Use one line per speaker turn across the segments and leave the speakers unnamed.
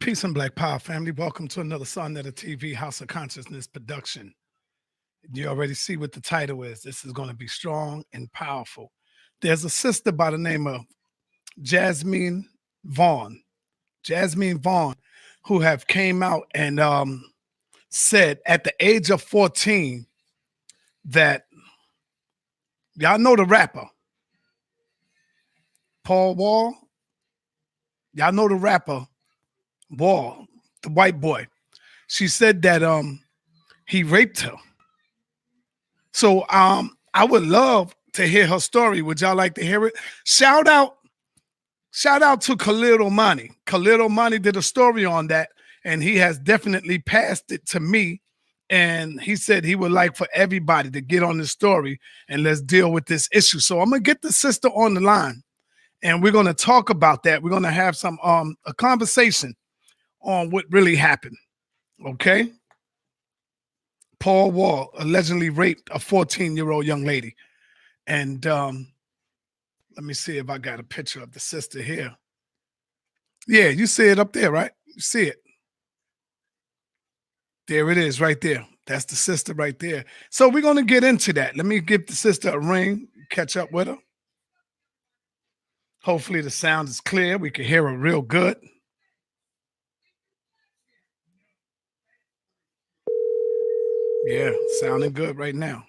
Peace and Black Power family. Welcome to another Sonetta TV House of Consciousness production. You already see what the title is. This is going to be strong and powerful. There's a sister by the name of Jasmien Vaughn. Jasmien Vaughn, who have came out and said at the age of 14 that y'all know the rapper Paul Wall. Y'all know the rapper Wall, the white boy. She said that he raped her. So I would love to hear her story. Would y'all like to hear it? Shout out to Khalil Omani. Khalil Omani did a story on that, and he has definitely passed it to me. And he said he would like for everybody to get on the story and let's deal with this issue. So I'm gonna get the sister on the line, and we're gonna talk about that. We're gonna have some a conversation on what really happened. Okay. Paul Wall allegedly raped a 14-year-old young lady. And let me see if I got a picture of the sister here. Yeah, you see it up there, right? You see it. There it is right there. That's the sister right there. So we're going to get into that. Let me give the sister a ring, catch up with her. Hopefully the sound is clear. We can hear her real good. Yeah, sounding good right now.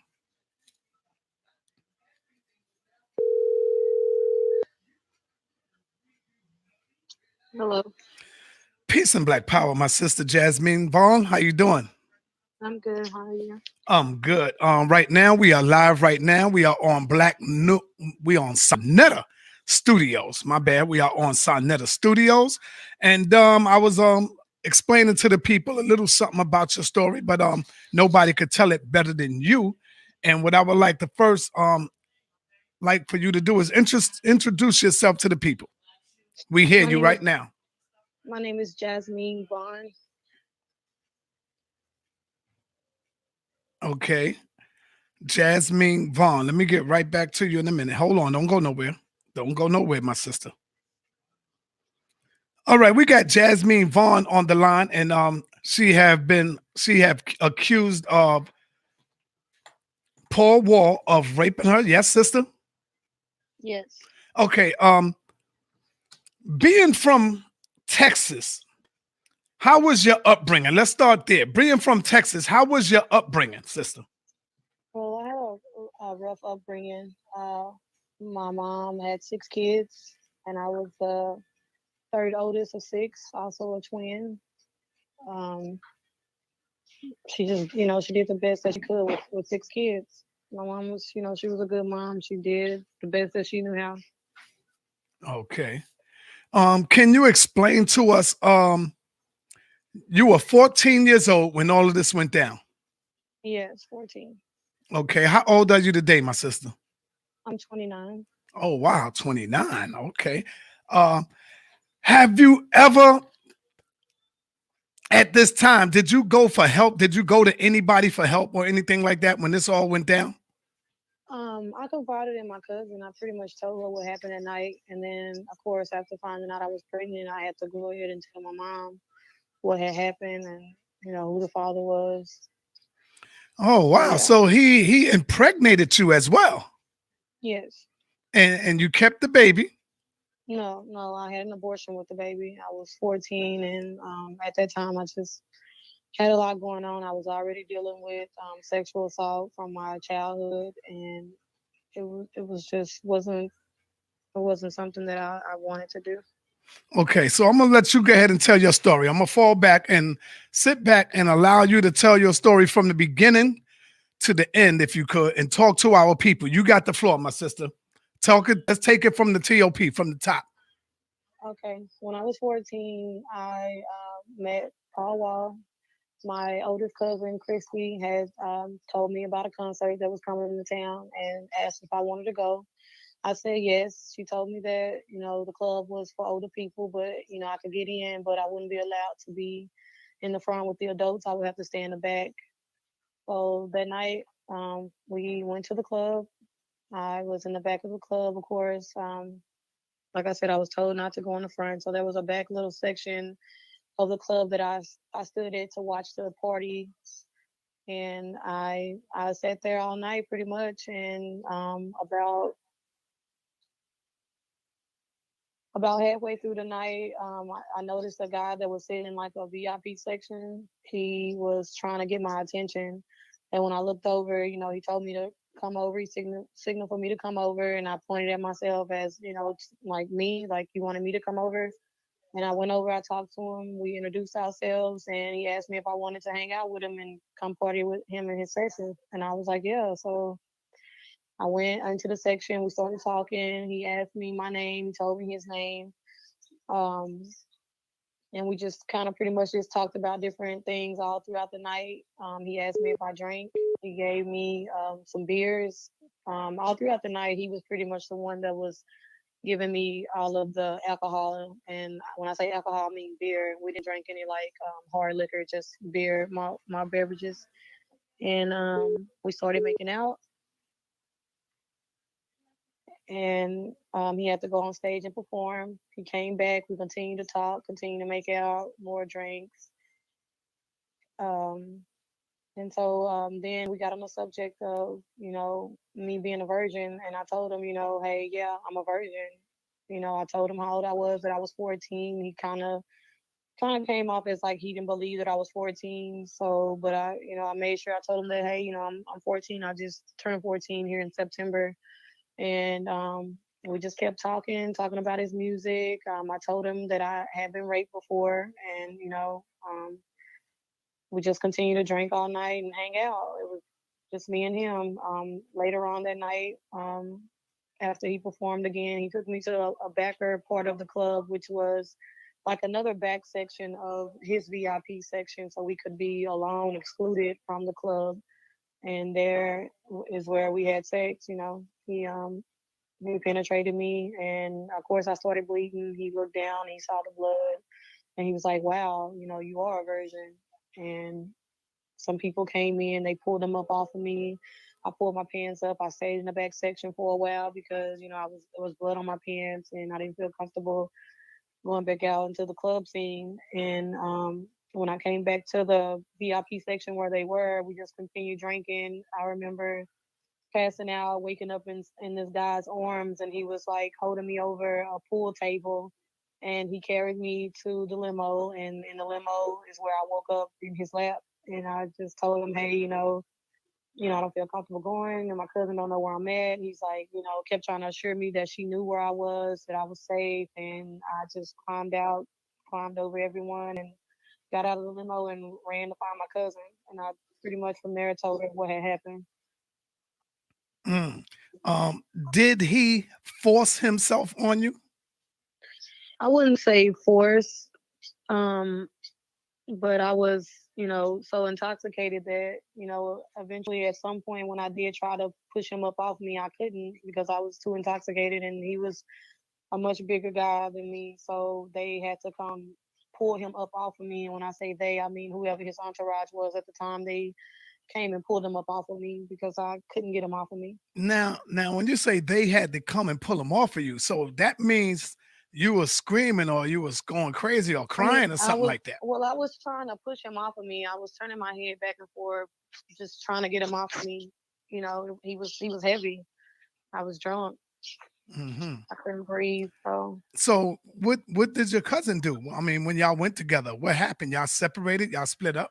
Hello,
Peace and Black Power, my sister Jasmien Vaughn. How you doing?
I'm good. How are you?
I'm good. Right now we are live. Right now we are on We on Sonetta Studios. My bad. We are on Sonetta Studios, and I was explaining to the people a little something about your story, but nobody could tell it better than you. And what I would like to first like for you to do is introduce yourself to the people. We hear
My
you
name is
right now.
my name is Jasmien Vaughn.
Okay, Jasmien Vaughn. Let me get right back to you in a minute. Hold on. Don't go nowhere. Don't go nowhere, my sister. All right, we got Jasmien Vaughn on the line, and she have accused of Paul Wall of raping her. Yes, sister.
Yes.
Okay. Being from Texas, how was your upbringing? Let's start there. Being from Texas, how was your upbringing, sister?
Well, I had a rough upbringing. My mom had 6 kids, and I was the third oldest of six, also a twin. Um, she just, she did the best that she could with 6 kids. My mom was, she was a good mom. She did the best that she knew how.
Okay. Can you explain to us? You were 14 years old when all of this went down.
Yes, 14.
Okay. How old are you today, my sister?
I'm 29.
Oh wow, 29. Okay. Uh, have you ever at this time did you go for help? Did you go to anybody for help or anything like that when this all went down?
I confided in my cousin. I pretty much told her what happened at night, and then, of course, after finding out I was pregnant, I had to go ahead and tell my mom what had happened and who the father was.
Oh
So
wow.
yeah,
So he impregnated you as well.
yes,
And you kept the baby.
no, no, I had an abortion with the baby. I was 14, and at that time, I just had a lot going on. I was already dealing with sexual assault from my childhood, and it was just wasn't something that I wanted to do.
Okay, so I'm gonna let you go ahead and tell your story. I'm gonna fall back and sit back and allow you to tell your story from the beginning to the end, if you could, and talk to our people. You got the floor, my sister. Talk it. Let's take it from the TOP, from the top.
Okay, when I was 14, I met Paul Wall. My oldest cousin, Christy, had told me about a concert that was coming into town and asked if I wanted to go. I said yes. She told me that, the club was for older people, but, I could get in, but I wouldn't be allowed to be in the front with the adults. I would have to stay in the back. So that night, we went to the club. I was in the back of the club, of course. Like I said, I was told not to go in the front. So there was a back little section of the club that I stood at to watch the party, and I sat there all night pretty much, and about halfway through the night, I noticed a guy that was sitting in like a VIP section. He was trying to get my attention, and when I looked over, he told me to come over. He signaled for me to come over, and I pointed at myself as like me, like he wanted me to come over. And I went over. I talked to him. We introduced ourselves, and he asked me if I wanted to hang out with him and come party with him in his section. And I was like, yeah. So I went into the section. We started talking. He asked me my name. He told me his name. Um, and we just kind of pretty much just talked about different things all throughout the night. He asked me if I drank. He gave me some beers. All throughout the night, he was pretty much the one that was giving me all of the alcohol. And when I say alcohol, I mean beer. We didn't drink any like hard liquor, just beer, my beverages. And we started making out. And he had to go on stage and perform. He came back. We continued to talk, continued to make out, more drinks. Um, and so then we got on the subject of, me being a virgin. And I told him, hey, yeah, I'm a virgin. I told him how old I was, that I was 14. He kind of came off as like he didn't believe that I was 14. So, but I made sure I told him that, hey, I'm 14. I just turned 14 here in September. And we just kept talking about his music. I told him that I had been raped before, and we just continued to drink all night and hang out. It was just me and him. Later on that night, after he performed again, he took me to a backer part of the club, which was like another back section of his VIP section, so we could be alone, excluded from the club. And there is where we had sex. He penetrated me, and of course I started bleeding. He looked down, he saw the blood, and he was like, "Wow, you are a virgin." And some people came in, they pulled them up off of me. I pulled my pants up. I stayed in the back section for a while because there was blood on my pants, and I didn't feel comfortable going back out into the club scene. And when I came back to the VIP section where they were, we just continued drinking. I remember passing out, waking up in this guy's arms, and he was like holding me over a pool table, and he carried me to the limo, and in the limo is where I woke up in his lap. And I just told him, hey, I don't feel comfortable going, and my cousin don't know where I'm at. He's like, kept trying to assure me that she knew where I was, that I was safe, and I just climbed over everyone, and got out of the limo and ran to find my cousin. And I pretty much from there told her what had happened.
Mm. Did he force himself on you?
I wouldn't say force, um, but I was, so intoxicated that, eventually at some point when I did try to push him up off me, I couldn't because I was too intoxicated, and he was a much bigger guy than me. So they had to come pull him up off of me. And when I say they, I mean whoever his entourage was at the time, they came and pulled him up off of me because I couldn't get him off of me.
Now, when you say they had to come and pull him off of you, so that means you was screaming or you was going crazy or
I mean,
crying or something like that.
I was trying to push him off of me. I was turning my head back and forth, just trying to get him off of me. He was heavy. I was drunk.
Hmm.
I couldn't breathe. So,
So what did your cousin do? I mean, when y'all went together, what happened? Y'all separated? Y'all split up?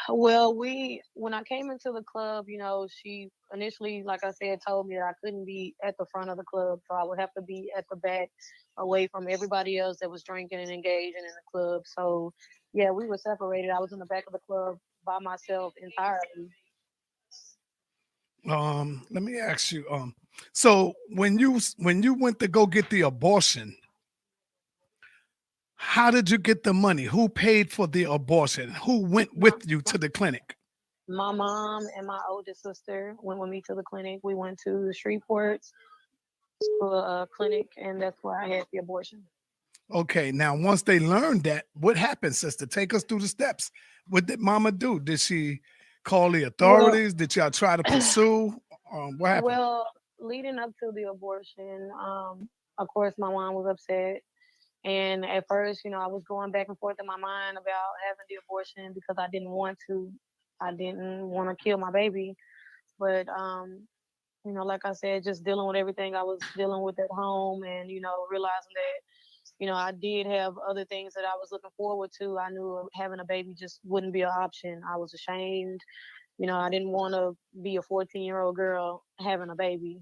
well, when I came into the club, she initially, like I said, told me that I couldn't be at the front of the club, so I would have to be at the back, away from everybody else that was drinking and engaging in the club. So, yeah, we were separated. I was in the back of the club by myself entirely.
Let me ask you. So when you went to go get the abortion, how did you get the money? Who paid for the abortion? Who went
My,
with you to the clinic?
my mom and my oldest sister went with me to the clinic. We went to the Shreveport for a clinic, and that's where I had the abortion.
Okay, now once they learned that, what happened, sister? Take us through the steps. What did mama do? Did she call the
Well,
authorities? Did y'all try to pursue? What happened?
well, leading up to the abortion, of course, my mom was upset. And at first, I was going back and forth in my mind about having the abortion because I didn't want to. I didn't want to kill my baby. But like I said, just dealing with everything I was dealing with at home, and realizing that I did have other things that I was looking forward to. I knew having a baby just wouldn't be an option. I was ashamed. I didn't want to be a 14-year-old girl having a baby.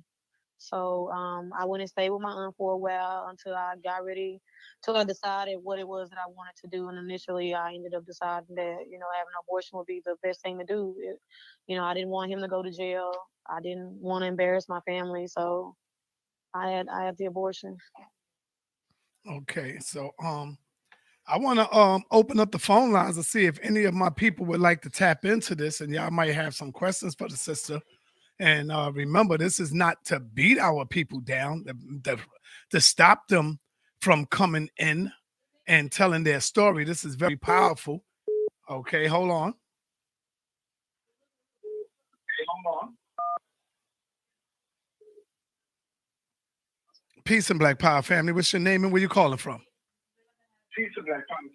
So I went and stayed with my aunt for a while until I got ready, till I decided what it was that I wanted to do. And initially, I ended up deciding that having an abortion would be the best thing to do. I didn't want him to go to jail. I didn't want to embarrass my family, so I had the abortion.
Okay, so I want to open up the phone lines to see if any of my people would like to tap into this, and y'all might have some questions for the sister. And remember, this is not to beat our people down, to stop them from coming in and telling their story. This is very powerful. Okay, hold on. Peace and Black Power family. What's your name and where you calling from?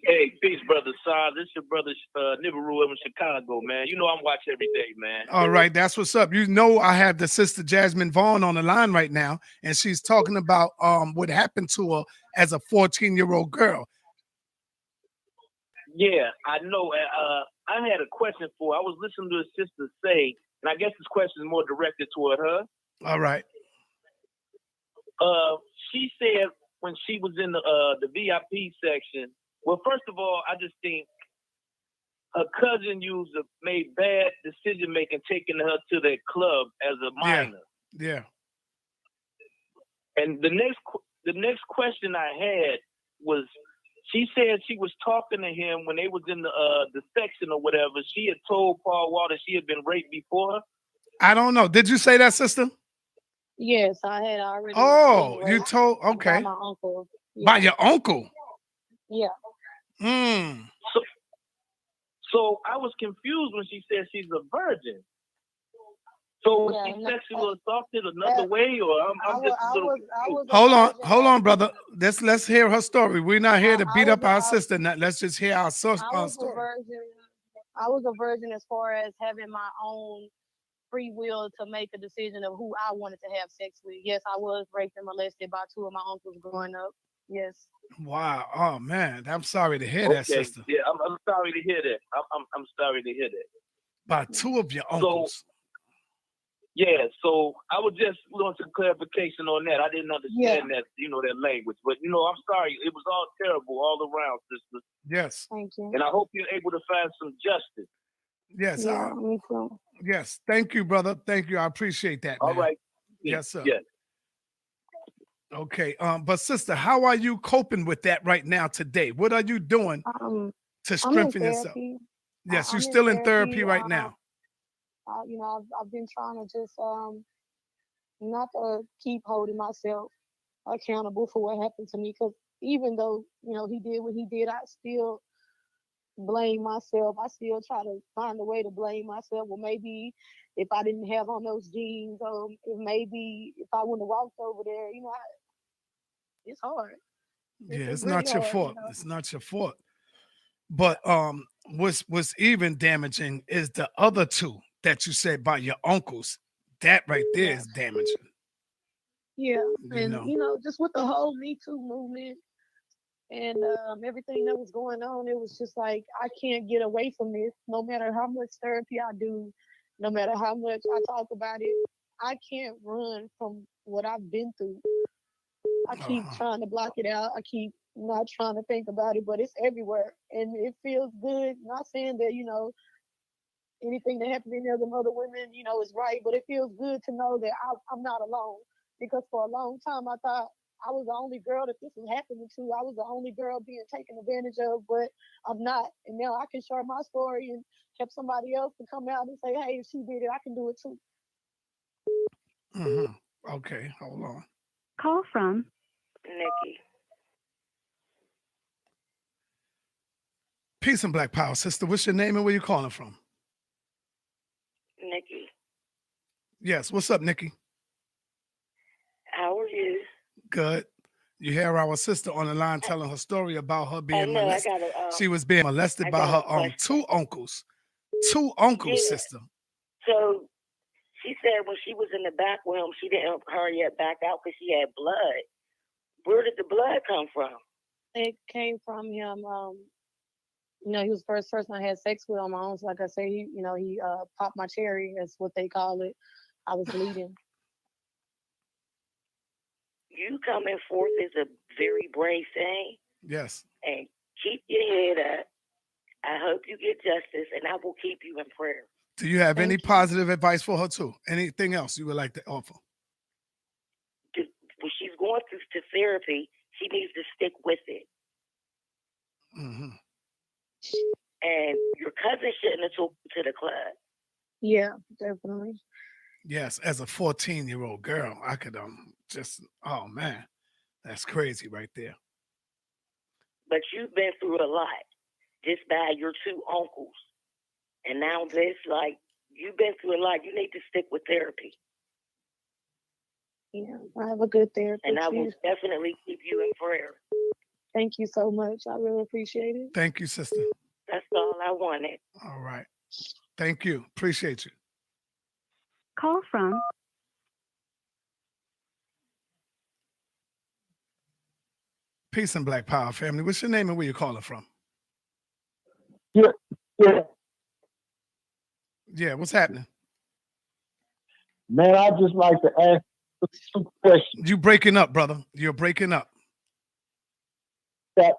Hey, peace, brother. Sir, this your brother Nibiru in Chicago, man. You know I'm watching every day, man.
All right, that's what's up. You know, I have the sister Jasmien Vaughn on the line right now, and she's talking about what happened to her as a 14-year-old girl.
Yeah, I know. I had a question for her. I was listening to a sister say, and I guess this question is more directed toward her.
All right.
She said when she was in the VIP section. Well, first of all, I just think her cousin made bad decision making, taking her to that club as a minor.
Yeah.
And the next question I had was, she said she was talking to him when they was in the section or whatever. She had told Paul Wall that she had been raped before.
I don't know. Did you say that, sister?
Yes, I had already.
Oh, you told, okay.
By my uncle.
Yeah. By your uncle?
Yeah.
So I was confused when she said she's a virgin. So was she sexually assaulted another way, or I'm just a little confused.
Hold on, brother. Let's hear her story. We're not here to beat up our sister. Let's just hear our story.
I was a virgin as far as having my own free will to make a decision of who I wanted to have sex with. Yes, I was raped and molested by two of my uncles growing up. Yes.
Wow. Oh man, I'm sorry to hear that, sister.
Yeah, I'm sorry to hear that. I'm sorry to hear that.
By two of your uncles.
So I was just want some clarification on that. I didn't understand that, that language. But I'm sorry. It was all terrible all around, sister.
Yes.
Thank you.
And I hope you're able to find some justice.
Yes.
Me too.
Yes. Thank you, brother. Thank you. I appreciate that.
All
man.
right.
Yes, sir.
Yes.
Okay. But sister, how are you coping with that right now today? What are you doing to strengthen yourself? Yes, you're still in therapy right now.
I've been trying to just not to keep holding myself accountable for what happened to me, because even though he did what he did, I still blame myself. I still try to find a way to blame myself. Well, maybe if I didn't have on those jeans, maybe if I wouldn't have walked over there, it's hard.
It's really not your fault. It's not your fault. But what's even damaging is the other two that you said by your uncles. That right there is damaging.
Yeah, and just with the whole Me Too movement and everything that was going on, it was just like I can't get away from this. No matter how much therapy I do, no matter how much I talk about it, I can't run from what I've been through. I keep trying to block it out. I keep not trying to think about it, but it's everywhere, and it feels good. Not saying that anything that happened to any of them other women, is right, but it feels good to know that I'm not alone. Because for a long time, I thought I was the only girl that this was happening to. I was the only girl being taken advantage of, but I'm not. And now I can share my story and have somebody else to come out and say, hey, if she did it, I can do it too.
Okay, hold on.
Call from
Nikki.
Peace and Black Power, sister. What's your name and where you calling from?
Nikki.
Yes. What's up, Nikki?
How are you?
Good. You hear our sister on the line telling her story about her
I
being
know. I
molested.
got a.
She was being
I
molested by
got a
her
question.
two uncles. Two uncles,
Yeah.
sister.
So she said when she was in the back room, she didn't hurry up back out because she had blood. Where did the blood come from?
It came from him. He was the first person I had sex with on my own. So like I say, he popped my cherry. That's what they call it. I was bleeding.
You coming forth is a very brave thing,
Yes.
and keep your head up. I hope you get justice, and I will keep you in prayer.
Do you have any
Thank you.
positive advice for her too? Anything else you would like to offer?
When she's going through to therapy, she needs to stick with it.
Hmm.
And your cousin shouldn't have took you to the club.
Yeah, definitely.
Yes, as a 14-year-old girl, I could just oh man, that's crazy right there.
But you've been through a lot just by your two uncles. And now this, like, you've been through a lot. You need to stick with therapy.
Yeah, I have a good therapist.
And I will
Yes.
definitely keep you in prayer.
Thank you so much. I really appreciate it.
Thank you, sister.
That's all I wanted.
All right. Thank you. Appreciate you.
Call from
Peace and Black Power family. What's your name and where you calling from?
Yeah, yeah.
Yeah, what's happening?
Man, I just like to ask two questions.
You breaking up, brother. You're breaking up.
That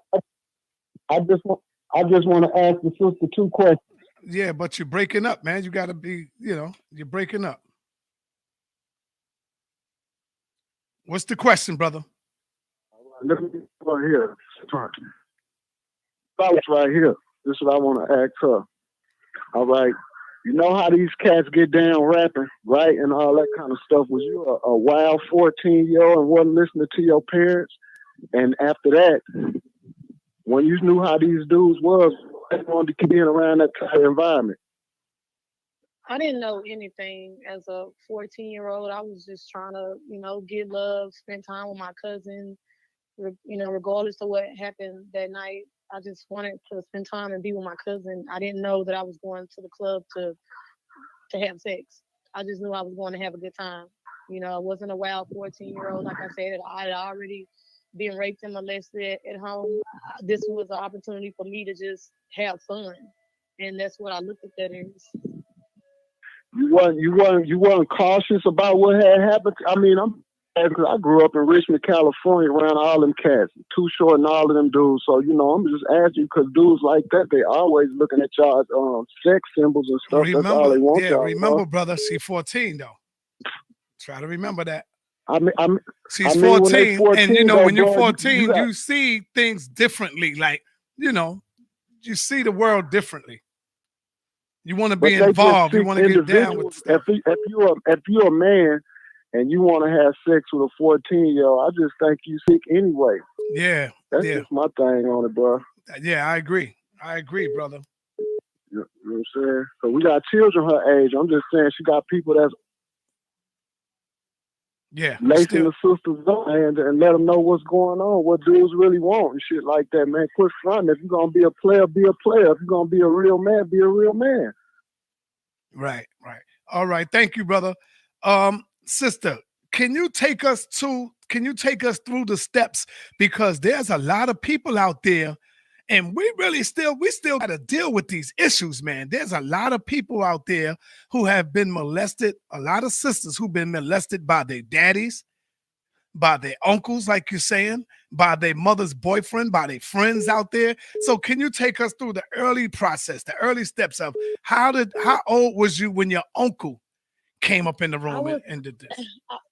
I just want to ask the sister two questions.
Yeah, but you're breaking up, man. You gotta be, you're breaking up. What's the question, brother?
Let me get right here. Fellas right here. This is what I want to ask her. All right. You know how these cats get down rapping, right? And all that kind of stuff. Was you a wild 14-year-old and wasn't listening to your parents? And after that, when you knew how these dudes was, you wanted to get in around that type of environment.
I didn't know anything as a 14-year-old. I was just trying to, get love, spend time with my cousin. Regardless of what happened that night, I just wanted to spend time and be with my cousin. I didn't know that I was going to the club to have sex. I just knew I was going to have a good time. I wasn't a wild 14-year-old. Like I said, I had already been raped and molested at home. This was an opportunity for me to just have fun, and that's what I looked at that as.
You weren't cautious about what had happened. I mean, I grew up in Richmond, California, around all them cats, Too Short and all of them dudes. So I'm just asking because dudes like that, they always looking at y'all sex symbols and stuff. That's all they want.
Remember, brother. She's 14 though. Try to remember that. She's 14,
14,
and
though,
when you're
bro,
14, you see things differently. Like you see the world differently. You want to be involved. You want to get down with stuff.
If you're a man and you want to have sex with a 14-year-old, I just think you sick anyway.
Yeah,
that's just my thing on it, bro.
Yeah, I agree, brother.
You know what I'm saying? So we got children her age. I'm just saying she got people that's lacing the sisters up and let them know what's going on, what dudes really want and shit like that, man. Quit fronting. If you're gonna be a player, be a player. If you're gonna be a real man, be a real man.
Right. All right. Thank you, brother. Sister, can you take us through the steps? Because there's a lot of people out there, and we still got to deal with these issues, man. There's a lot of people out there who have been molested, a lot of sisters who've been molested by their daddies, by their uncles, like you're saying, by their mother's boyfriend, by their friends out there. So can you take us through the early process, the early steps of how old was you when your uncle came up in the room and did this?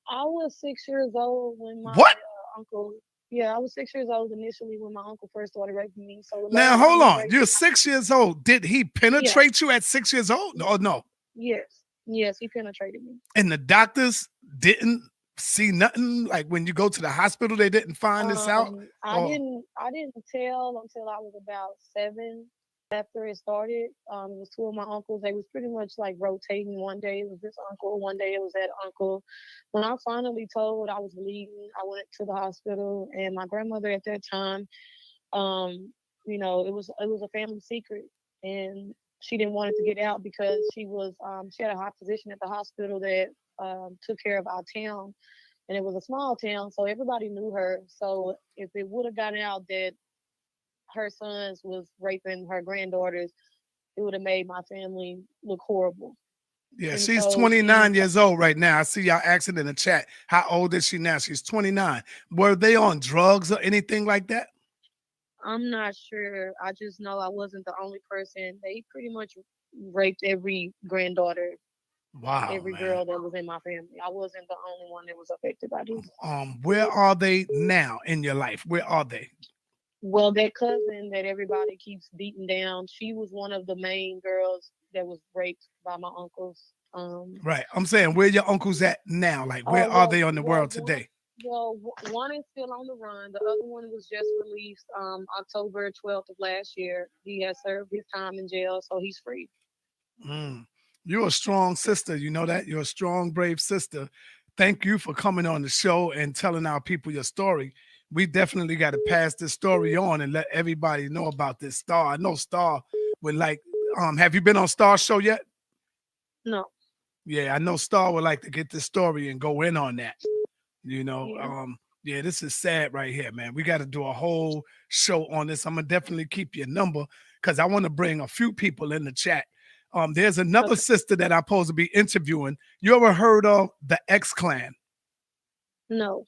I was 6 years old when my uncle. Yeah, I was 6 years old initially when my uncle first started raping me. So
now hold on, you're 6 years old. Did he penetrate you at 6 years old? Or no?
Yes, he penetrated me.
And the doctors didn't see nothing? Like when you go to the hospital, they didn't find this out?
I didn't tell until I was about 7. after it started, it was two of my uncles. They was pretty much like rotating. One day it was this uncle, one day it was that uncle. When I finally told I was bleeding, I went to the hospital, and my grandmother at that time, um, it was a family secret, and she didn't want it to get out because she had a high position at the hospital that took care of our town, and it was a small town, so everybody knew her. So if it would have gotten out that her sons was raping her granddaughters, it would have made my family look horrible.
Yeah,
And
she's
so she,
29 years old right now. I see y'all asking in the chat, how old is she now? She's 29. Were they on drugs or anything like that?
I'm not sure. I just know I wasn't the only person. They pretty much raped every granddaughter,
Wow,
every
man.
girl that was in my family. I wasn't the only one that was affected by this.
Where are they now in your life? Where are they?
Well, that cousin that everybody keeps beating down, she was one of the main girls that was raped by my uncles.
Right. I'm saying, where your uncles at now? Like, where
Oh
are they on the world
one,
today?
one is still on the run. The other one was just released October 12th of last year. He has served his time in jail, so he's free.
Mm. You're a strong sister. You know that? You're a strong, brave sister. Thank you for coming on the show and telling our people your story. We definitely got to pass this story on and let everybody know about this Star. I know Star would like, have you been on Star's show yet?
No.
Yeah, I know Star would like to get this story and go in on that. You know,
Yeah.
yeah, this is sad right here, man. We got to do a whole show on this. I'm gonna definitely keep your number because I want to bring a few people in the chat. There's another
Okay.
sister that I'm supposed to be interviewing. You ever heard of the X Clan?
No.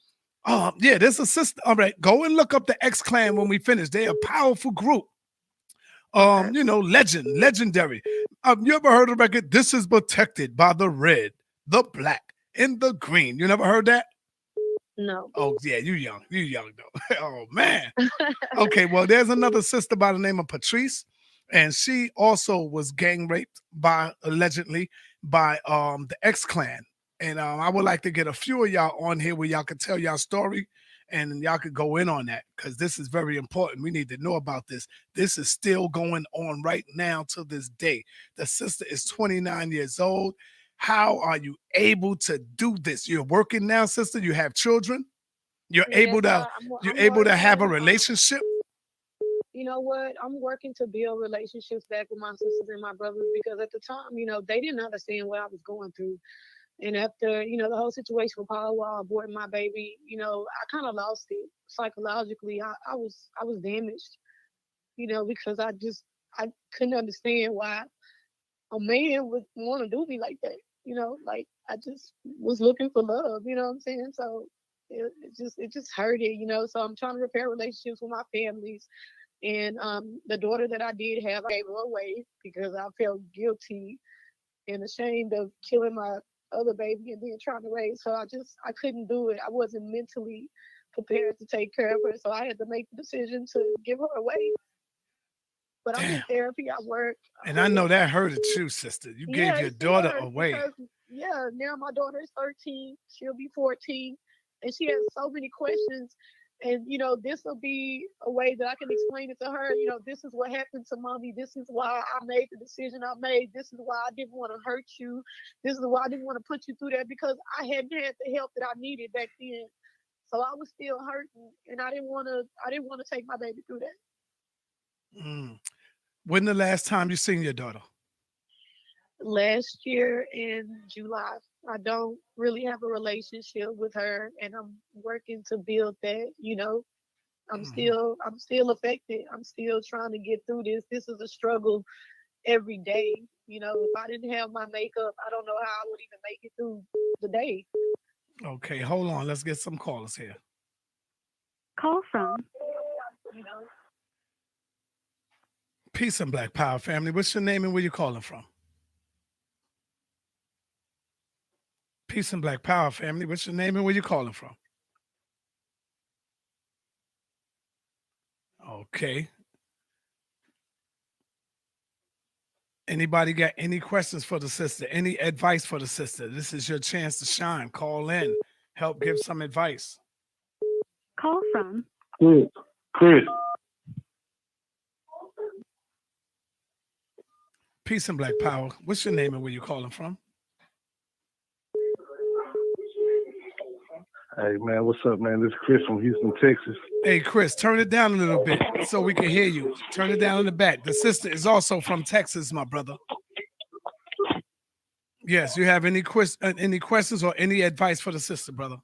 Yeah, there's a sister. All right, go and look up the X Clan when we finish. They're a powerful group.
Okay.
Legendary. You ever heard of the record? This is protected by the red, the black, and the green. You never heard that?
No.
Oh, yeah, you young though. Oh man. Okay, well, there's another sister by the name of Patrice, and she also was gang raped by allegedly by the X Clan. And I would like to get a few of y'all on here where y'all could tell y'all story and y'all could go in on that because this is very important. We need to know about this. This is still going on right now to this day. The sister is 29 years old. How are you able to do this? You're working now, sister. You have children. You're
Yes,
able to you're
I'm
able to have a
working.
relationship.
You know what? I'm working to build relationships back with my sisters and my brothers because at the time, they didn't understand what I was going through. And after, the whole situation with Paul Wall aborting my baby, I kind of lost it psychologically. I was damaged, because I couldn't understand why a man would want to do me like that. Like I just was looking for love. You know what I'm saying? So it just hurted. So I'm trying to repair relationships with my families. And the daughter that I did have, I gave her away because I felt guilty and ashamed of killing my other baby and then trying to raise her. I couldn't do it. I wasn't mentally prepared to take care of her, so I had to make the decision to give her away. But I'm in
Damn.
therapy. I work.
And I know that hurted you, sister. You gave
Yeah,
your
it still
daughter
hurts
away.
because now my daughter is 13. She'll be 14, and she has so many questions. And this will be a way that I can explain it to her. This is what happened to mommy. This is why I made the decision I made. This is why I didn't want to hurt you. This is why I didn't want to put you through that because I hadn't had the help that I needed back then. So I was still hurting, and I didn't want to. I didn't want to take my baby through that.
Mm. When the last time you seen your daughter?
Last year in July. I don't really have a relationship with her, and I'm working to build that. I'm still affected. I'm still trying to get through this. This is a struggle every day. If I didn't have my makeup, I don't know how I would even make it through the day.
Okay, hold on. Let's get some callers here.
Call from
Peace and Black Power family. What's your name and where you calling from? Peace and Black Power family. What's your name and where you calling from? Okay. Anybody got any questions for the sister? Any advice for the sister? This is your chance to shine. Call in. Help give some advice.
call from
Chris.
Peace and Black Power. What's your name and where you calling from?
Hey man, what's up, man? This is Chris from Houston, Texas.
Hey, Chris, turn it down a little bit so we can hear you. Turn it down in the back. The sister is also from Texas, my brother. Yes, you have any questions or any advice for the sister, brother?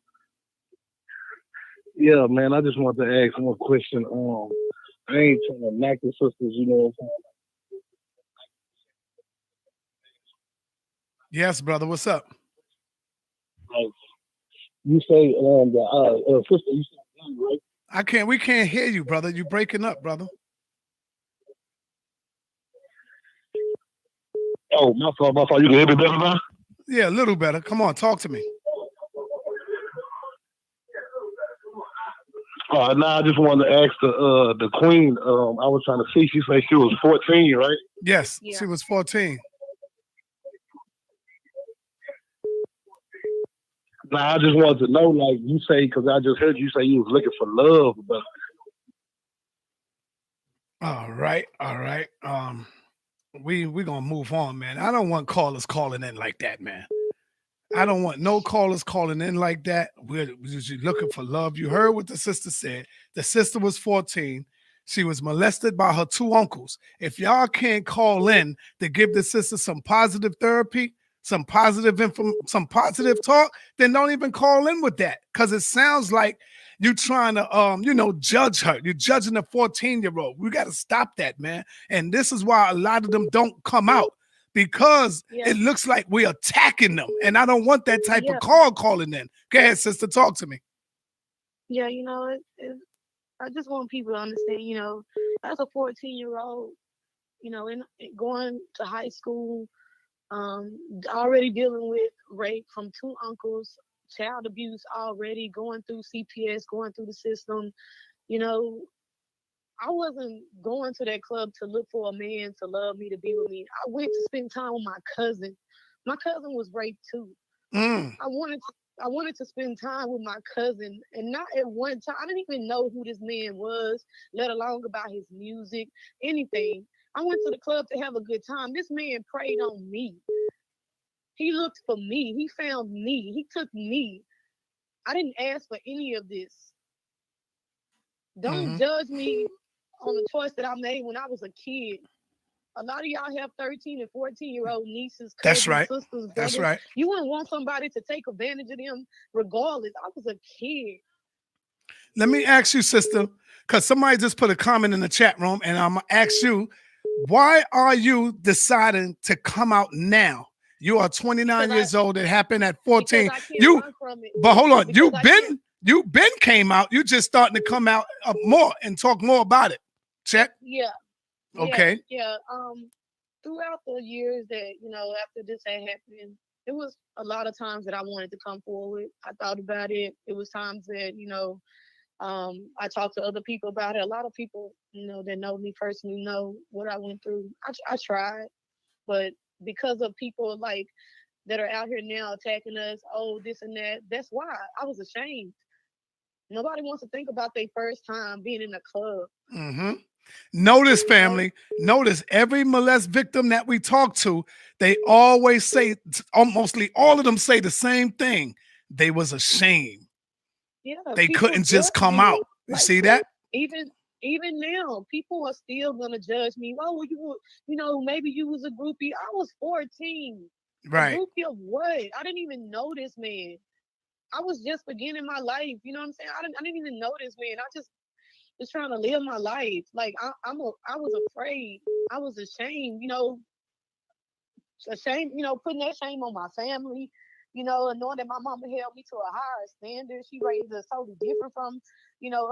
Yeah, man, I just wanted to ask one question. I ain't trying to knock the sisters, you know what I'm saying?
Yes, brother. What's up?
Like you say, the sister, you said, right?
We can't hear you, brother. You breaking up, brother.
Oh, my fault. You can hear me better now?
Yeah, a little better. Come on, talk to me.
Now I just wanted to ask the queen. I was trying to see. She said she was 14, right?
Yes,
Yeah.
she was 14.
Now I just wanted to know, like you say, because I just heard you say you was looking for love, but
All right. We gonna move on, man. I don't want callers calling in like that, man. I don't want no callers calling in like that. We're usually looking for love. You heard what the sister said. The sister was 14. She was molested by her two uncles. If y'all can't call in to give the sister some positive therapy, some positive some positive talk, then don't even call in with that. Because it sounds like you trying to judge her. You're judging a 14-year-old. We got to stop that, man. And this is why a lot of them don't come out. Because it looks like we're attacking them. And I don't want that type of call calling in. Go ahead, sister, talk to me.
Yeah, I just want people to understand, as a 14-year-old, and going to high school, already dealing with rape from two uncles, child abuse already, going through CPS, going through the system, I wasn't going to that club to look for a man to love me, to be with me. I went to spend time with my cousin. My cousin was raped too. I wanted to spend time with my cousin, and not at one time. I didn't even know who this man was, let alone about his music, anything. I went to the club to have a good time. This man preyed on me. He looked for me. He found me. He took me. I didn't ask for any of this. Don't judge me on the choice that I made when I was a kid. A lot of y'all have 13 and 14-year-old nieces, cousins, sisters, brothers.
That's right.
You wouldn't want somebody to take advantage of them regardless. I was a kid.
Let me ask you, sister, because somebody just put a comment in the chat room, and I'm going to ask you, why are you deciding to come out now? You are 29 years old. It happened at 14. But hold on, you've been came out. You just starting to come out more and talk more about it. Check.
Yeah.
Okay.
Yeah. Throughout the years that, after this had happened, it was a lot of times that I wanted to come forward. I thought about it. It was times that, I talked to other people about it. A lot of people, that know me personally know what I went through. I tried, but because of people like that are out here now attacking us, this and that, that's why I was ashamed. Nobody wants to think about their first time being in a club.
Notice, family, notice every molest victim that we talk to, they always say, mostly all of them say the same thing. They was ashamed.
Yeah,
they couldn't just come out. You see that?
Even now, people are still gonna judge me. Oh, maybe you was a groupie. I was 14.
Right.
A groupie of what? I didn't even know this man. I was just beginning my life. You know what I'm saying? I didn't even know this man. I just was trying to live my life. Like I was afraid. I was ashamed. Ashamed. Putting that shame on my family. And knowing that my mama held me to a higher standard. She raised us totally different from,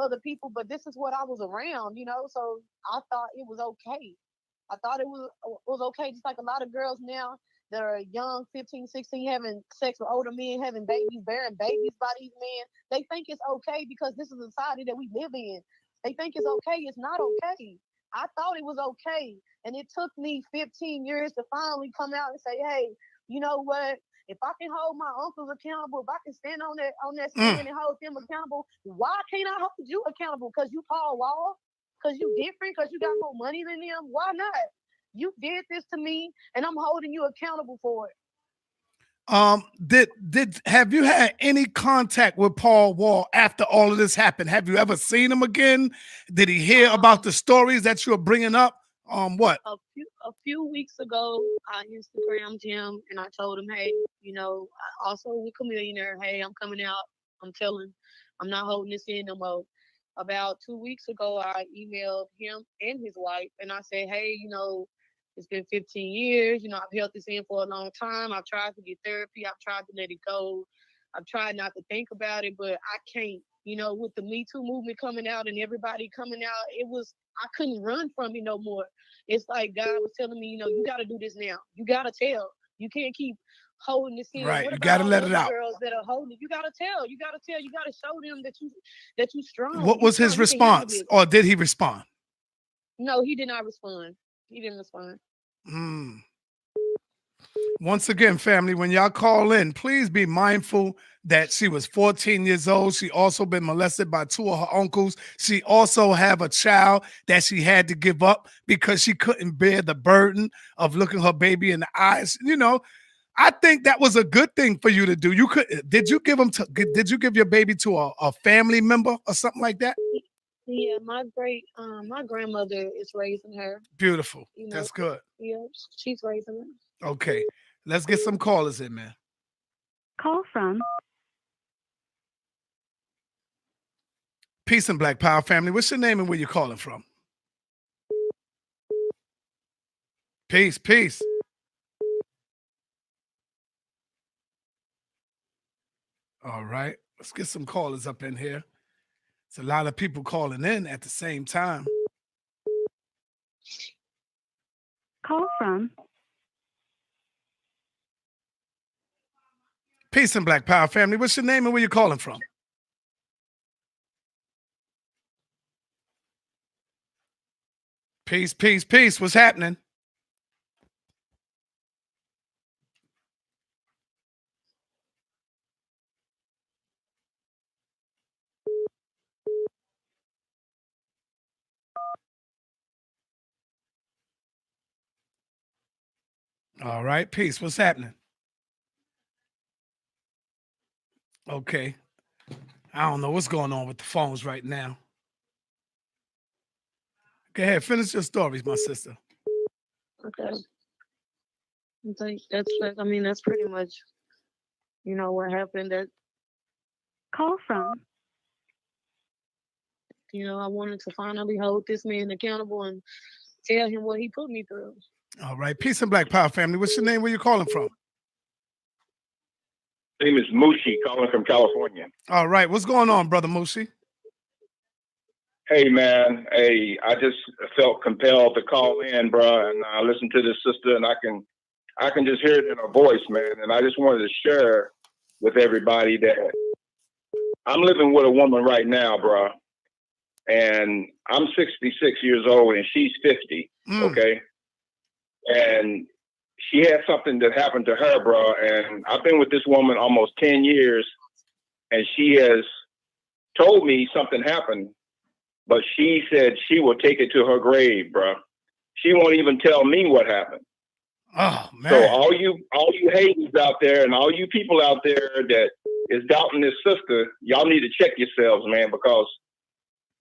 other people. But this is what I was around. So I thought it was okay. I thought it was okay. Just like a lot of girls now that are young, 15, 16, having sex with older men, having babies, bearing babies by these men. They think it's okay because this is the society that we live in. They think it's okay. It's not okay. I thought it was okay. And it took me 15 years to finally come out and say, hey, you know what? If I can hold my uncles accountable, if I can stand on that stand and hold them accountable, why can't I hold you accountable? Because you Paul Wall? Because you different? Because you got more money than them? Why not? You did this to me, and I'm holding you accountable for it.
Did have you had any contact with Paul Wall after all of this happened? Have you ever seen him again? Did he hear about the stories that you're bringing up? What?
A few weeks ago, I Instagrammed him and I told him, hey, I also with Chameleonaire, hey, I'm coming out. I'm not holding this in no more. About 2 weeks ago, I emailed him and his wife and I said, hey, it's been 15 years. I've held this in for a long time. I've tried to get therapy. I've tried to let it go. I've tried not to think about it, but I can't. With the Me Too movement coming out and everybody coming out, I couldn't run from it no more. It's like God was telling me, you got to do this now. You got to tell. You can't keep holding this in.
Right,
What
you
about
got to
all
let
the
it
other
out.
girls that are holding it? You got to tell. You got to tell. You got to show them that you strong.
What was his response, or did he respond?
No, he did not respond. He didn't respond.
Once again, family, when y'all call in, please be mindful that she was 14 years old. She also been molested by 2 of her uncles. She also have a child that she had to give up because she couldn't bear the burden of looking her baby in the eyes. I think that was a good thing for you to do. Did you give your baby to a family member or something like that?
Yeah, my grandmother is raising her.
Beautiful. That's good.
Yeah, she's raising her.
Okay. Let's get some callers in, man.
Call from
Peace and Black Power family. What's your name and where you calling from? Peace, peace. All right. Let's get some callers up in here. It's a lot of people calling in at the same time.
call from
Peace and Black Power family. What's your name and where you calling from? Peace, peace, peace. What's happening? All right, peace. What's happening? Okay. I don't know what's going on with the phones right now. Go ahead, finish your stories, my sister.
Okay. That's pretty much, what happened. That
call from
I wanted to finally hold this man accountable and tell him what he put me through.
All right, peace and Black Power family. What's your name? Where you calling from?
My name is Mushi, calling from California.
All right, what's going on, brother Mushi?
Hey, man. Hey, I just felt compelled to call in, bro, and I listened to this sister, and I can just hear it in her voice, man. And I just wanted to share with everybody that I'm living with a woman right now, bro, and I'm 66 years old, and she's 50. Okay, and she had something that happened to her, bro, and I've been with this woman almost 10 years, and she has told me something happened. But she said she will take it to her grave, bro. She won't even tell me what happened.
Oh, man.
So all you haters out there and all you people out there that is doubting this sister, y'all need to check yourselves, man, because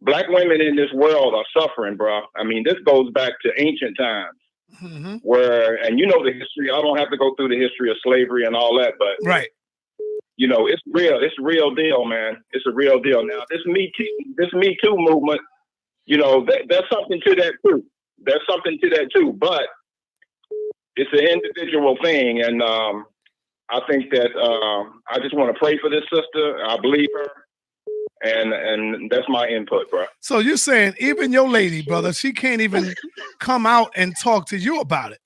Black women in this world are suffering, bro. I mean, this goes back to ancient times where, and the history, I don't have to go through the history of slavery and all that, but
right.
It's real. It's a real deal, man. It's a real deal. Now, this Me Too movement, there's something to that too. There's something to that too. But it's an individual thing, and I think that I just want to pray for this sister. I believe her, and that's my input, bro.
So you're saying even your lady, brother, she can't even come out and talk to you about it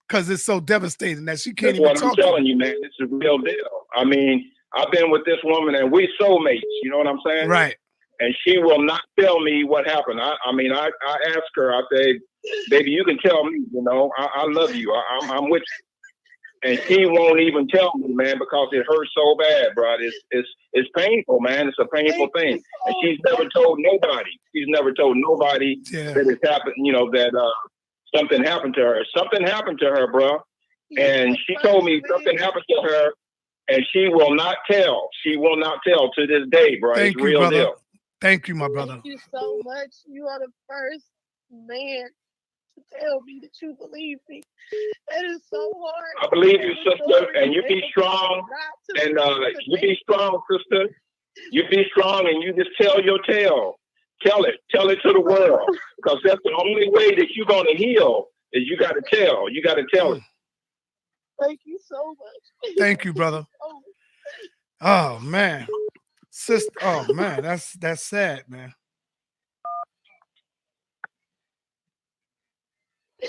because it's so devastating that she can't even talk to you.
That's what I'm telling you, man. It's a real deal. I mean, I've been with this woman and we soulmates, you know what I'm saying?
Right.
And she will not tell me what happened. I ask her, I say, baby, you can tell me, I love you. I'm with you. And she won't even tell me, man, because it hurts so bad, bro. It's painful, man. It's a painful thing. And she's never told nobody. She's never told nobody that it's happened, that something happened to her. Something happened to her, bro. And she told me something happened to her, and she will not tell. She will not tell to this day, bro.
Thank
It's
you,
real
brother.
deal.
Thank you, my brother.
Thank you so much. You are the first man to tell me that you believe me. That is so hard.
I believe you, sister, and you be strong. And you be strong, sister. You be strong, and you just tell your tale. Tell it to the world, because that's the only way that you're gonna heal. Is you got to tell. You got to tell it.
Thank you so much.
Thank you, brother. Oh man, sister. Oh man, that's sad, man.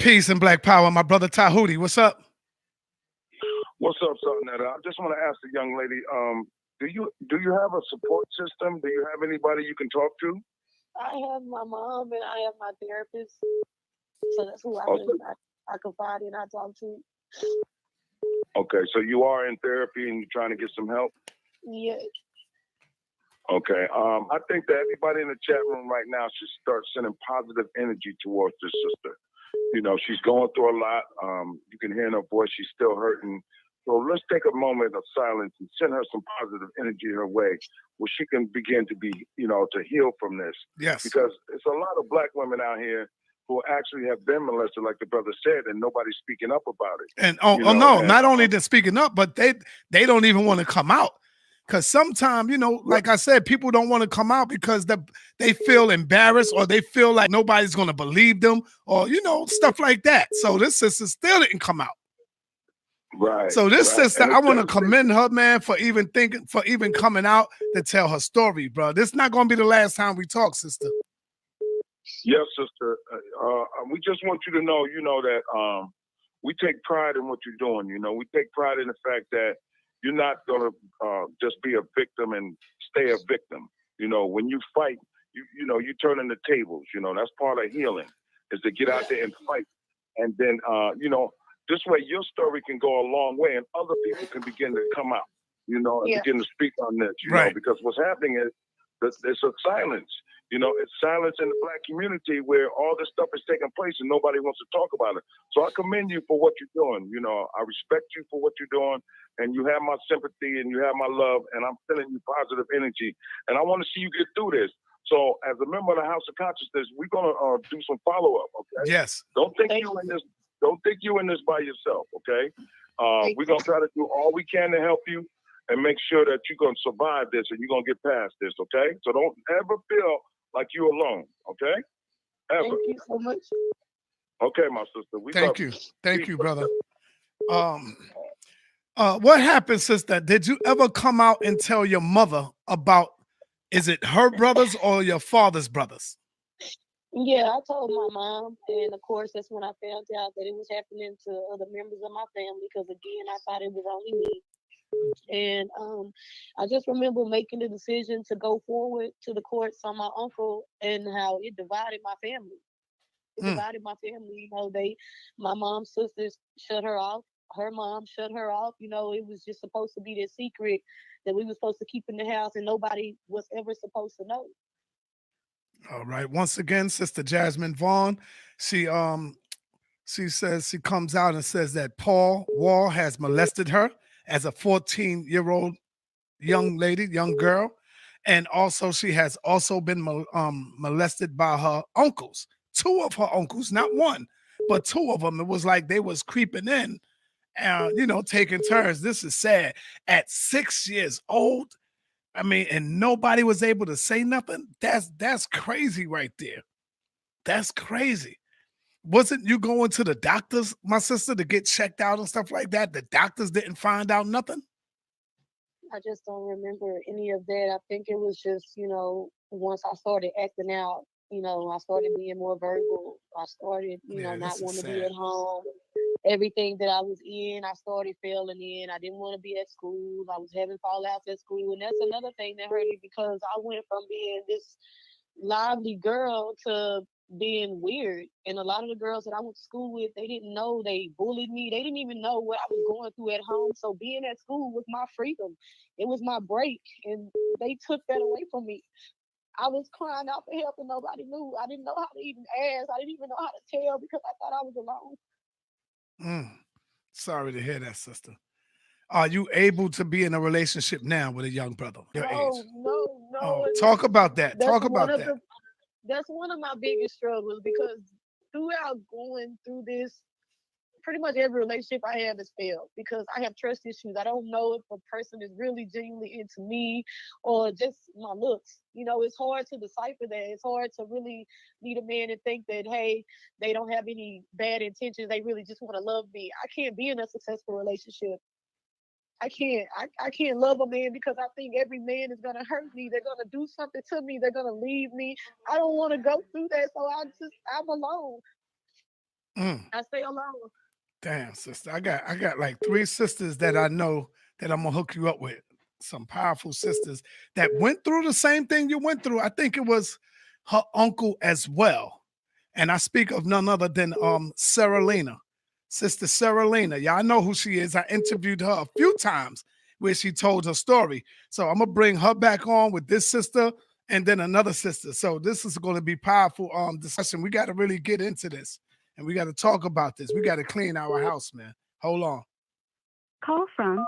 Peace and black power, my brother Tahuti. What's up?
What's up, Sonetta? I just want to ask the young lady, do you have a support system? Do you have anybody you can talk to?
I have my mom and I have my therapist. So that's who I confide in, I talk to.
Okay, so you are in therapy and you're trying to get some help?
Yes.
Okay. I think that everybody in the chat room right now should start sending positive energy towards this sister. You know, she's going through a lot. You can hear in her voice she's still hurting. So let's take a moment of silence and send her some positive energy her way where she can begin to be, to heal from this.
Yes.
Because it's a lot of black women out here who actually have been molested, like the brother said, and nobody's speaking up about it.
And not only they're speaking up, but they don't even want to come out. Because sometimes, like I said, people don't want to come out because they feel embarrassed or they feel like nobody's going to believe them or, stuff like that. So this sister still didn't come out.
Right.
So this sister,
And
I want to commend her, man, for even coming out to tell her story, bro. This is not going to be the last time we talk, sister.
Yes, sister. We just want you to know, that we take pride in what you're doing. We take pride in the fact that you're not going to just be a victim and stay a victim. When you fight, you turn in the tables. That's part of healing, is to get out there and fight. And then, this way your story can go a long way and other people can begin to come out, and begin to speak on this,
right.
Because what's happening is that there's a silence. It's silence in the black community where all this stuff is taking place and nobody wants to talk about it. So I commend you for what you're doing. I respect you for what you're doing, and you have my sympathy and you have my love, and I'm sending you positive energy. And I want to see you get through this. So as a member of the House of Consciousness, we're going to do some follow-up, okay?
Yes.
Don't think you in this by yourself, okay? We're going to try to do all we can to help you and make sure that you're going to survive this and you're going to get past this, okay? So don't ever feel like you're alone, okay? Ever.
Thank you so much.
Okay, my sister.
Thank you, brother. What happened, sister? Did you ever come out and tell your mother about, is it her brothers or your father's brothers?
Yeah, I told my mom, and of course, that's when I found out that it was happening to other members of my family. Because again, I thought it was only me. And I just remember making the decision to go forward to the courts on my uncle and how it divided my family. It divided my family. My mom's sisters shut her off. Her mom shut her off. It was just supposed to be this secret that we were supposed to keep in the house, and nobody was ever supposed to know.
All right. Once again, Sister Jasmien Vaughn, she says, she comes out and says that Paul Wall has molested her as a 14-year-old young girl. And also she has also been molested by her uncles, 2 of her uncles, not one, but 2 of them. It was like they was creeping in, taking turns. This is sad. At 6 years old, and nobody was able to say nothing. That's crazy right there. That's crazy. Wasn't you going to the doctors, my sister, to get checked out and stuff like that? The doctors didn't find out nothing?
I just don't remember any of that. I think it was just, once I started acting out, I started being more verbal. I started, not wanting to be at home. Everything that I was in, I started failing in. I didn't want to be at school. I was having fallouts at school. And that's another thing that hurt me, because I went from being this lively girl to being weird. And a lot of the girls that I went to school with, they didn't know they bullied me. They didn't even know what I was going through at home. So being at school was my freedom. It was my break. And they took that away from me. I was crying out for help and nobody knew. I didn't know how to even ask. I didn't even know how to tell because I thought I was alone.
Sorry to hear that, sister. Are you able to be in a relationship now with a young brother your age?
No. And
Talk about that.
that's
Talk
one
about
of
that.
that's one of my biggest struggles because throughout going through this, pretty much every relationship I have has failed because I have trust issues. I don't know if a person is really genuinely into me or just my looks. It's hard to decipher that. It's hard to really meet a man and think that, hey, they don't have any bad intentions. They really just want to love me. I can't be in a successful relationship. I can't. I can't love a man because I think every man is gonna hurt me. They're gonna do something to me. They're gonna leave me. I don't want to go through that, so I'm alone. I stay alone.
Damn, sister. I got like 3 sisters that I know that I'm gonna hook you up with. Some powerful sisters that went through the same thing you went through. I think it was her uncle as well. And I speak of none other than Sarah Lena. Sister Sarah Lena. Y'all know who she is. I interviewed her a few times where she told her story. So I'm gonna bring her back on with this sister and then another sister. So this is going to be powerful discussion. We got to really get into this. And we got to talk about this. We got to clean our house, man. Hold on.
Call from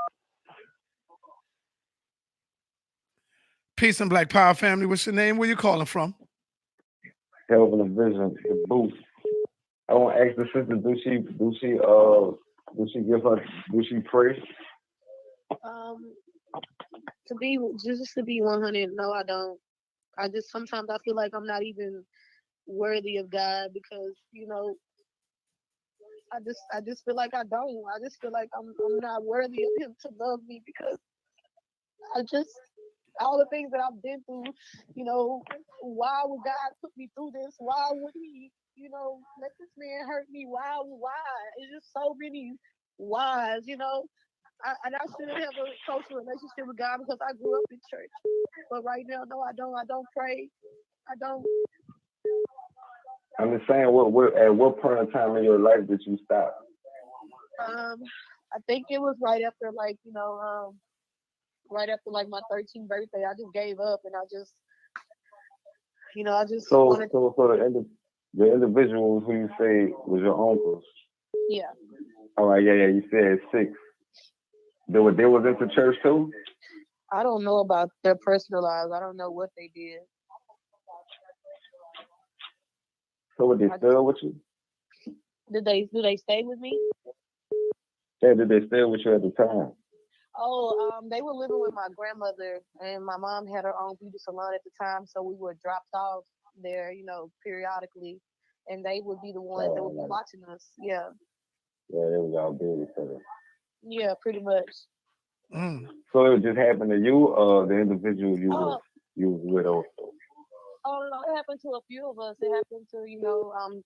Peace and Black Power family. What's your name? Where you calling from?
Helping the vision, the boost. I want to ask the sister, do she pray?
To be 100, no, I don't. I just sometimes I feel like I'm not even worthy of God because I just feel like I don't. I just feel like I'm not worthy of Him to love me because I just all the things that I've been through. Why would God put me through this? Why would He let this man hurt me? Why? It's just so many whys. And I should have a closer relationship with God because I grew up in church. But right now, no, I don't. I don't pray. I don't.
I'm just saying, at what point in time in your life did you stop?
I think it was right after my 13th birthday. I just gave up and I just
So
wanted.
the individual who you say was your uncles.
Yeah.
All right, yeah. You said 6. They was into church too?
I don't know about their personal lives. I don't know what they did.
So were they still with you?
Do they stay with me?
Yeah, did they stay with you at the time?
They were living with my grandmother, and my mom had her own beauty salon at the time, so we were dropped off there, periodically, and they would be the ones that would be watching us. Yeah.
Yeah, they was all beauty for
Yeah, pretty much.
So it just happened to you, the individual you was with also?
Oh no, it happened to a few of us. It happened to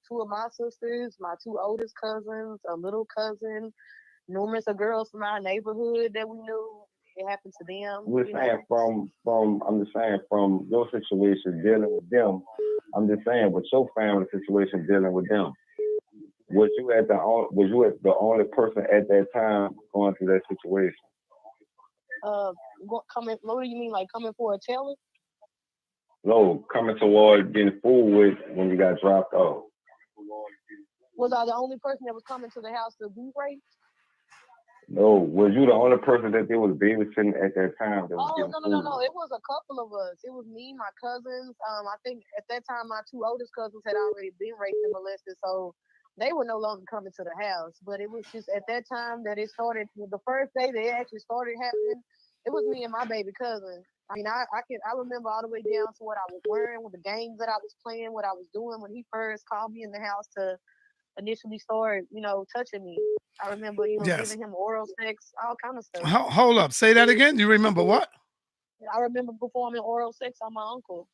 2 of my sisters, my 2 oldest cousins, a little cousin, numerous of girls from our neighborhood that we knew. It happened to them.
We're saying I'm just saying from your situation dealing with them. I'm just saying with your family situation dealing with them. Was you the only person at that time going through that situation?
What do you mean, like coming for a tailor?
No, coming toward getting fooled with when you got dropped off.
Was I the only person that was coming to the house to be raped?
No, was you the only person that they was babysitting at that time?
No. It was a couple of us. It was me, my cousins. I think at that time my 2 oldest cousins had already been raped and molested, so they were no longer coming to the house. But it was just at that time that it started. The first day that it actually started happening, it was me and my baby cousin. I mean, I remember all the way down to what I was wearing, with the games that I was playing, what I was doing when he first called me in the house to initially start, touching me. I remember, giving him oral sex, all kind of stuff.
Hold up. Say that again. You remember what?
I remember performing oral sex on my uncle.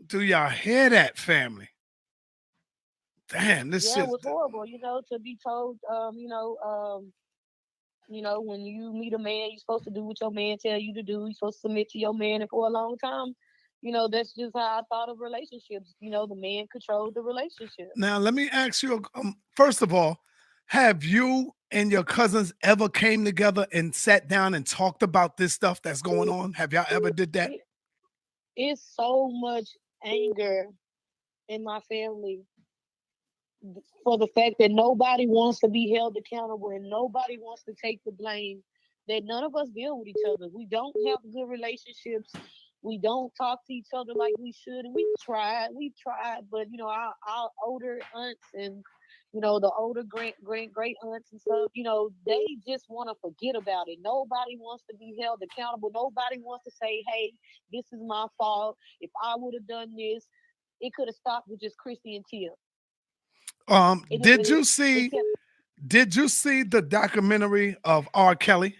Do y'all hear that, family? Damn, this shit.
It was horrible, to be told, when you meet a man, you're supposed to do what your man tell you to do. You're supposed to submit to your man, and for a long time, that's just how I thought of relationships. The man controlled the relationship.
Now, let me ask you, first of all, have you and your cousins ever came together and sat down and talked about this stuff that's going on? Have y'all ever did that?
it's so much anger in my family for the fact that nobody wants to be held accountable and nobody wants to take the blame. That none of us deal with each other. We don't have good relationships. We don't talk to each other like we should. And we've tried, but our older aunts and the older great aunts and stuff, they just want to forget about it. Nobody wants to be held accountable. Nobody wants to say, hey, this is my fault. If I would have done this, it could have stopped with just Chrissy and Tia.
Did you see the documentary of R. Kelly?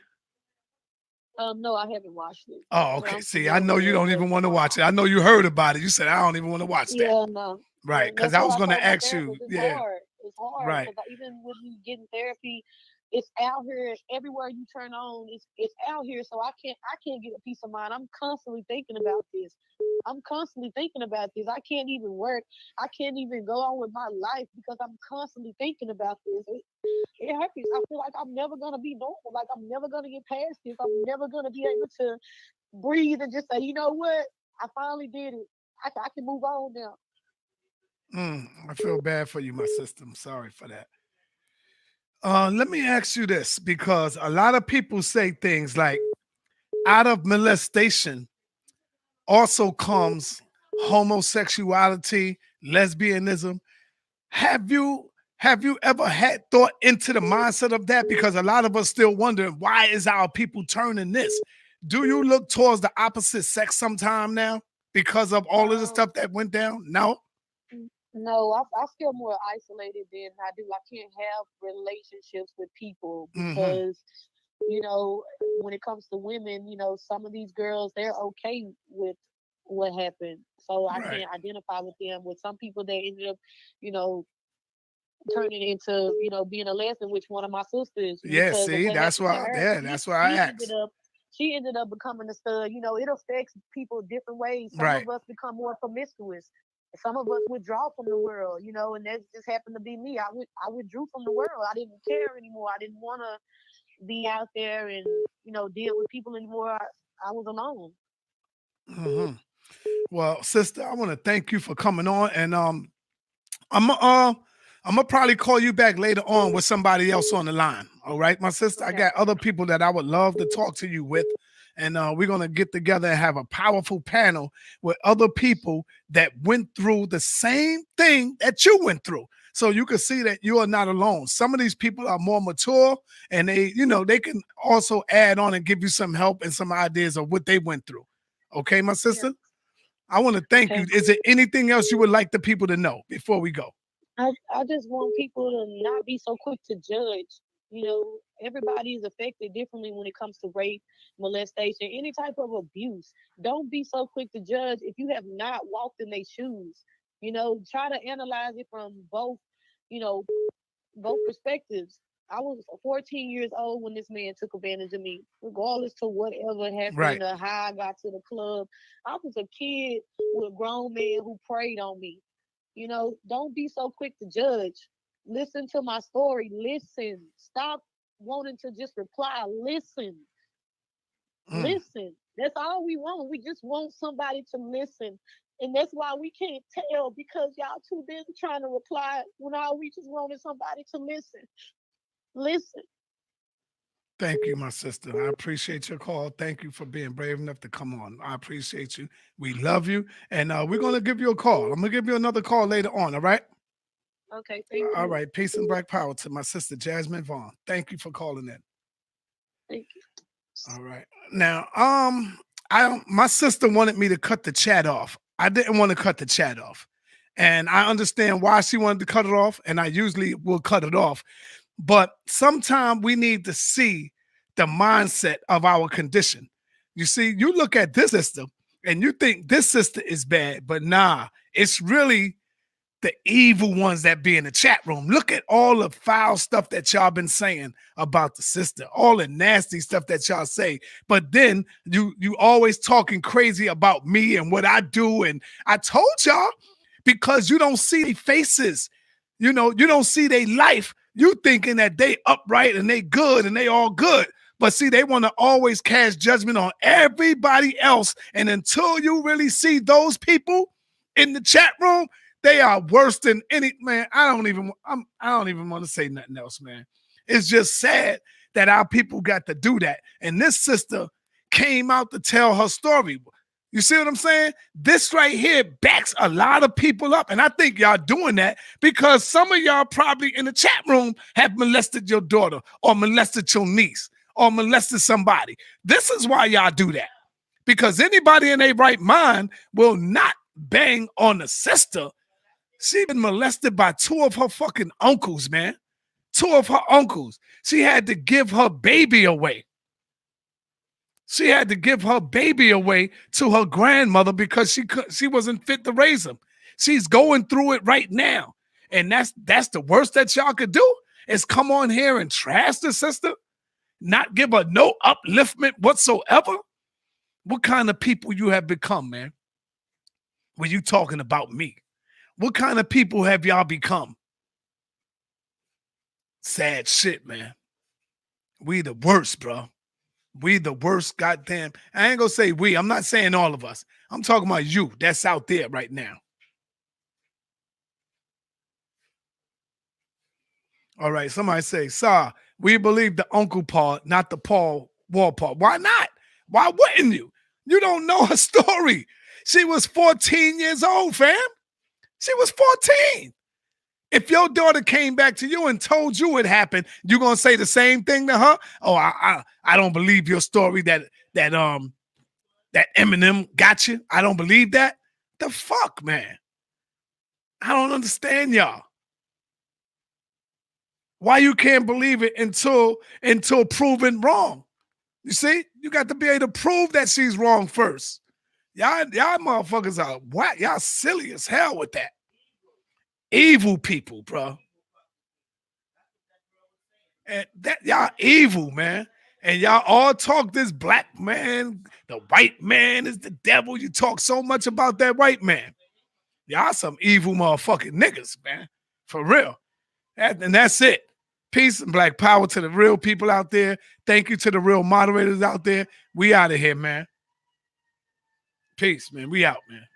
No, I haven't watched it.
Oh, okay. See, I know you don't even want to watch it. I know you heard about it. You said I don't even want to watch that.
Yeah, no.
Right, because I was going to ask you.
It's
Yeah,
hard. It's hard.
right.
Because even with me getting therapy, it's out here everywhere you turn on. It's out here, so I can't get a peace of mind. I'm constantly thinking about this. I can't even work. I can't even go on with my life because I'm constantly thinking about this. It hurts. I feel like I'm never gonna be normal. Like I'm never gonna get past this. I'm never gonna be able to breathe and just say, you know what? I finally did it. I can move on now.
I feel bad for you, my sister. I'm sorry for that. Let me ask you this, because a lot of people say things like, out of molestation also comes homosexuality, lesbianism. Have you ever had thought into the mindset of that? Because a lot of us still wondering, why is our people turning this? Do you look towards the opposite sex sometime now because of all of the stuff that went down? No.
No, I feel more isolated than I do. I can't have relationships with people because, when it comes to women, some of these girls, they're okay with what happened. So I can't identify with them. With some people, they ended up, turning into, being a lesbian, which one of my sisters.
Yeah, see, that's why. Yeah, that's why I asked.
She ended up becoming a stud. It affects people different ways. Some of us become more promiscuous. Some of us withdraw from the world, and that just happened to be me. I withdrew from the world. I didn't care anymore. I didn't want to be out there and, deal with people anymore. I was alone.
Mm-hmm. Well, sister, I want to thank you for coming on, and I'm gonna probably call you back later on with somebody else on the line. All right, my sister. Okay. I got other people that I would love to talk to you with. And we're going to get together and have a powerful panel with other people that went through the same thing that you went through. So you can see that you are not alone. Some of these people are more mature, and they can also add on and give you some help and some ideas of what they went through. Okay, my sister? Yeah. I want to thank you. Is there anything else you would like the people to know before we go?
I just want people to not be so quick to judge. Everybody is affected differently when it comes to rape, molestation, any type of abuse. Don't be so quick to judge if you have not walked in their shoes. Try to analyze it from both perspectives. I was 14 years old when this man took advantage of me, regardless to whatever happened or how I got to the club. I was a kid with a grown man who preyed on me. Don't be so quick to judge. Listen to my story. Listen. Stop wanting to just reply. Listen. Listen. That's all we want. We just want somebody to listen. And that's why we can't tell, because y'all too busy trying to reply when all we just wanted somebody to listen. Listen.
Thank you, my sister. I appreciate your call. Thank you for being brave enough to come on. I appreciate you. We love you. And we're going to give you a call. I'm going to give you another call later on, all right?
Okay, thank you.
All right. Peace and black power to my sister, Jasmien Vaughn. Thank you for calling in.
Thank you.
All right. Now, my sister wanted me to cut the chat off. I didn't want to cut the chat off. And I understand why she wanted to cut it off, and I usually will cut it off. But sometimes we need to see the mindset of our condition. You see, you look at this sister and you think this sister is bad, but nah, it's really the evil ones that be in the chat room. Look at all the foul stuff that y'all been saying about the sister, all the nasty stuff that y'all say. But then you always talking crazy about me and what I do. And I told y'all, because you don't see their faces, you don't see their life. You thinking that they upright and they good and they all good. But see, they want to always cast judgment on everybody else. And until you really see those people in the chat room, they are worse than any man. I don't even want to say nothing else, man. It's just sad that our people got to do that. And this sister came out to tell her story. You see what I'm saying? This right here backs a lot of people up. And I think y'all doing that because some of y'all probably in the chat room have molested your daughter or molested your niece or molested somebody. This is why y'all do that. Because anybody in their right mind will not bang on the sister. She been molested by 2 of her fucking uncles, man. 2 of her uncles. She had to give her baby away. She had to give her baby away to her grandmother because she wasn't fit to raise him. She's going through it right now. And that's the worst that y'all could do is come on here and trash the sister, not give her no upliftment whatsoever. What kind of people you have become, man? When you talking about me? What kind of people have y'all become? Sad shit, man. We the worst, bro. We the worst goddamn. I ain't gonna say we. I'm not saying all of us. I'm talking about you that's out there right now. All right, somebody say, "Sir, we believe the uncle part, not the Paul Wall part." Why not? Why wouldn't you? You don't know her story. She was 14 years old, fam. She was 14. If your daughter came back to you and told you what happened, you gonna say the same thing to her? Oh, I don't believe your story that Eminem got you. I don't believe that. The fuck, man. I don't understand y'all. Why you can't believe it until proven wrong? You see, you got to be able to prove that she's wrong first. Y'all motherfuckers are whack. Y'all silly as hell with that. Evil people, bro. And that y'all evil, man. And y'all all talk this black man, the white man is the devil. You talk so much about that white man. Y'all some evil motherfucking niggas, man. For real. And that's it. Peace and black power to the real people out there. Thank you to the real moderators out there. We out of here, man. Peace, man. We out, man.